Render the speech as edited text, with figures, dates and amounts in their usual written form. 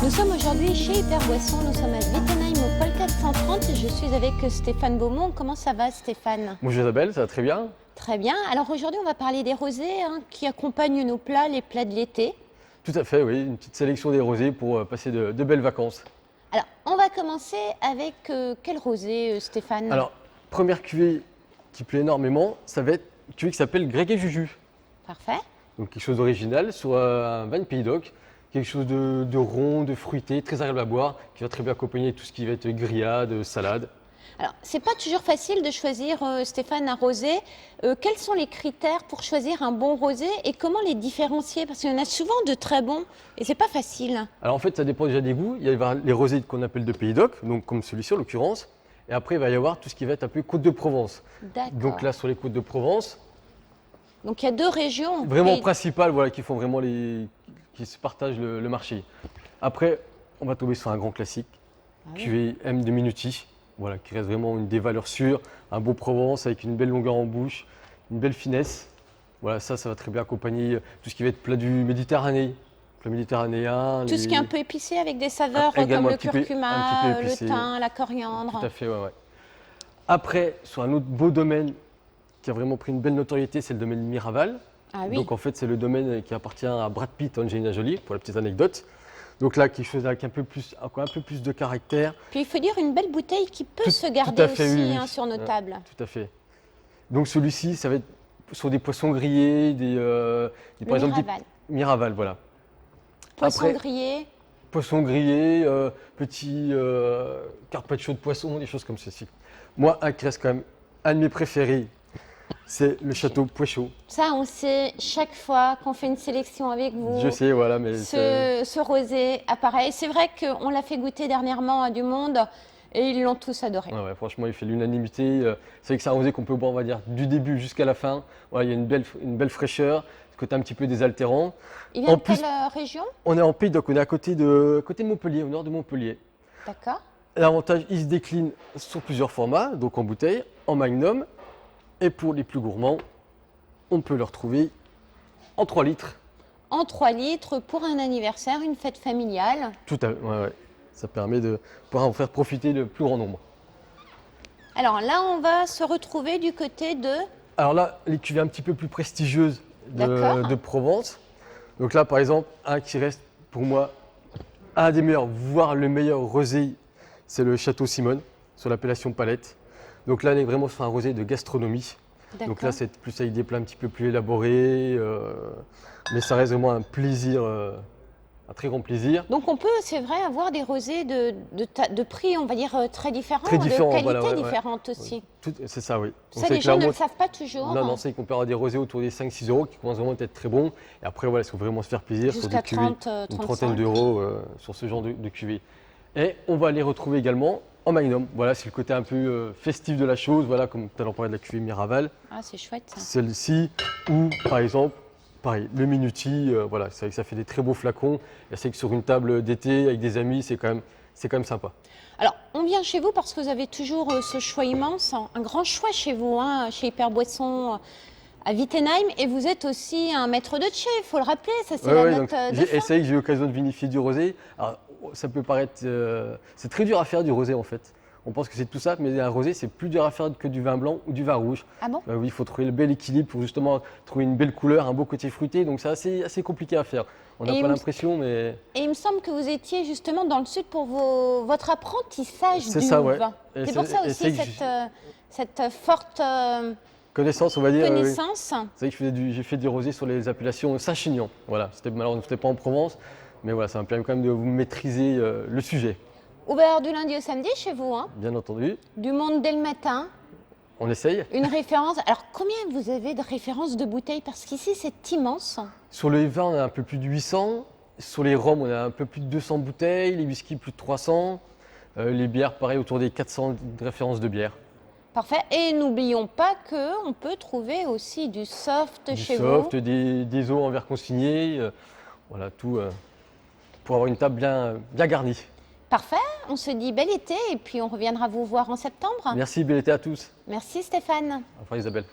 Nous sommes aujourd'hui chez Hyper Boisson, nous sommes à Wittenheim au Pôle 430. Je suis avec Stéphane Beaumont. Comment ça va Stéphane? Bonjour Isabelle, ça va très bien. Très bien. Alors aujourd'hui on va parler des rosés qui accompagnent nos plats, les plats de l'été. Tout à fait, oui, une petite sélection des rosés pour passer de belles vacances. Alors on va commencer avec quel rosé Stéphane? Alors, première cuvée qui plaît énormément, ça va être une cuvée qui s'appelle Grec et Juju. Parfait. Donc quelque chose d'original sur un vin de Pays d'Oc. Quelque chose de rond, de fruité, très agréable à boire, qui va très bien accompagner tout ce qui va être grillade, salade. Alors, c'est pas toujours facile de choisir, Stéphane, un rosé. Quels sont les critères pour choisir un bon rosé et comment les différencier? Parce qu'il y en a souvent de très bons et c'est pas facile. Alors en fait, ça dépend déjà des goûts. Il va y avoir les rosés qu'on appelle de Pays d'Oc, donc comme celui-ci en l'occurrence. Et après, il va y avoir tout ce qui va être un peu Côte de Provence. D'accord. Donc là, sur les Côtes de Provence, Donc, il y a deux régions. vraiment principales, voilà, qui font vraiment qui se partagent le marché. Après, on va tomber sur un grand classique, Ah oui. cuvée M de Minuti, voilà, qui reste vraiment une des valeurs sûres, un beau Provence avec une belle longueur en bouche, une belle finesse. Voilà, ça va très bien accompagner tout ce qui va être plat du Méditerranée, plat méditerranéen. Tout ce qui est un peu épicé avec des saveurs Également comme le un petit peu curcuma, épicé. le thym, la coriandre. Tout à fait, ouais. Après, sur un autre beau domaine qui a vraiment pris une belle notoriété, c'est le domaine Miraval. Ah oui. Donc en fait, c'est le domaine qui appartient à Brad Pitt et Angelina Jolie, pour la petite anecdote. Donc là, quelque chose avec encore un peu plus de caractère. Puis il faut dire une belle bouteille qui peut se garder tout à fait, aussi oui. sur nos tables. Tout à fait. Donc celui-ci, ça va être sur des poissons grillés, par exemple Miraval. Miraval, voilà. Poisson Après, grillé. Poissons grillés, petits carpaccio de poisson, des choses comme ceci. Moi, un qui reste quand même un de mes préférés, c'est le château Pouéchaud. Ça, on sait chaque fois qu'on fait une sélection avec vous. Je sais, voilà, mais Ce rosé apparaît. C'est vrai qu'on l'a fait goûter dernièrement à du monde et ils l'ont tous adoré. ouais, franchement, il fait l'unanimité. C'est vrai que c'est un rosé qu'on peut boire, on va dire, du début jusqu'à la fin. Voilà, il y a une belle fraîcheur, ce côté un petit peu désaltérant. Il vient En de plus, quelle région? on est en Pays d'Oc, on est à côté de Montpellier, au nord de Montpellier. D'accord. L'avantage, il se décline sur plusieurs formats, donc en bouteille, en magnum. Et pour les plus gourmands, on peut le retrouver en 3 litres. En 3 litres pour un anniversaire, une fête familiale. Tout à fait, ouais. Ça permet de pouvoir en faire profiter le plus grand nombre. Alors là, on va se retrouver du côté de... Alors là, les cuvées un petit peu plus prestigieuses D'accord. de Provence. Donc là, par exemple, un qui reste pour moi un des meilleurs, voire le meilleur rosé, c'est le Château Simone, sur l'appellation Palette. Donc là, on est vraiment sur un rosé de gastronomie. Donc là, c'est plus avec des plats un petit peu plus élaborés, mais ça reste vraiment un plaisir, un très grand plaisir. Donc on peut, c'est vrai, avoir des rosés de prix, on va dire, très différents, Très différents, de qualité voilà, ouais. différente aussi. C'est ça, oui. Ça, les gens ne le savent pas toujours. Non, c'est qu'on peut avoir des rosés autour des 5-6 euros qui commencent vraiment à être très bons. Et après, voilà, il faut vraiment se faire plaisir sur Jusqu'à des cuvées, 30, une 35. trentaine d'euros sur ce genre de cuvée. Et on va les retrouver également en magnum. Voilà, c'est le côté un peu festif de la chose, voilà, comme tout à l'heure parlait de la cuvée Miraval. Ah, c'est chouette ça. Celle-ci, ou par exemple, pareil, le Minuti, voilà, c'est vrai que ça fait des très beaux flacons. Et c'est que sur une table d'été avec des amis, c'est quand même sympa. Alors, on vient chez vous parce que vous avez toujours ce choix immense, un grand choix chez vous, chez Hyper Boisson à Wittenheim. Et vous êtes aussi un maître de chez, il faut le rappeler, ça c'est la note de fin. C'est vrai que j'ai eu l'occasion de vinifier du rosé. Alors, ça peut paraître, c'est très dur à faire du rosé en fait. On pense que c'est tout ça, mais un rosé c'est plus dur à faire que du vin blanc ou du vin rouge. Ah bon? Oui, il faut trouver le bel équilibre pour justement trouver une belle couleur, un beau côté fruité. Donc c'est assez compliqué à faire. On n'a pas l'impression, mais... Et il me semble que vous étiez justement dans le sud pour votre apprentissage du ça, ouais. vin. C'est pour ça aussi cette forte connaissance, on va dire. connaissance. C'est vrai que j'ai fait du rosé sur les appellations Saint-Chinian. Voilà, malheureusement, c'était pas en Provence, mais voilà, ça m'a permis quand même de vous maîtriser le sujet. Ouvert du lundi au samedi chez vous, Bien entendu. Du monde dès le matin. On essaye. Une référence. Alors, combien vous avez de références de bouteilles? Parce qu'ici, c'est immense. Sur les vins, on a un peu plus de 800. Sur les rhums, on a un peu plus de 200 bouteilles. Les whiskies, plus de 300. Les bières, pareil, autour des 400 références de bières. Parfait. Et n'oublions pas qu'on peut trouver aussi du soft chez vous. Des eaux en verre consigné. Voilà, tout pour avoir une table bien garnie. Parfait. On se dit bel été et puis on reviendra vous voir en septembre. Merci, bel été à tous. Merci Stéphane. Au revoir Isabelle.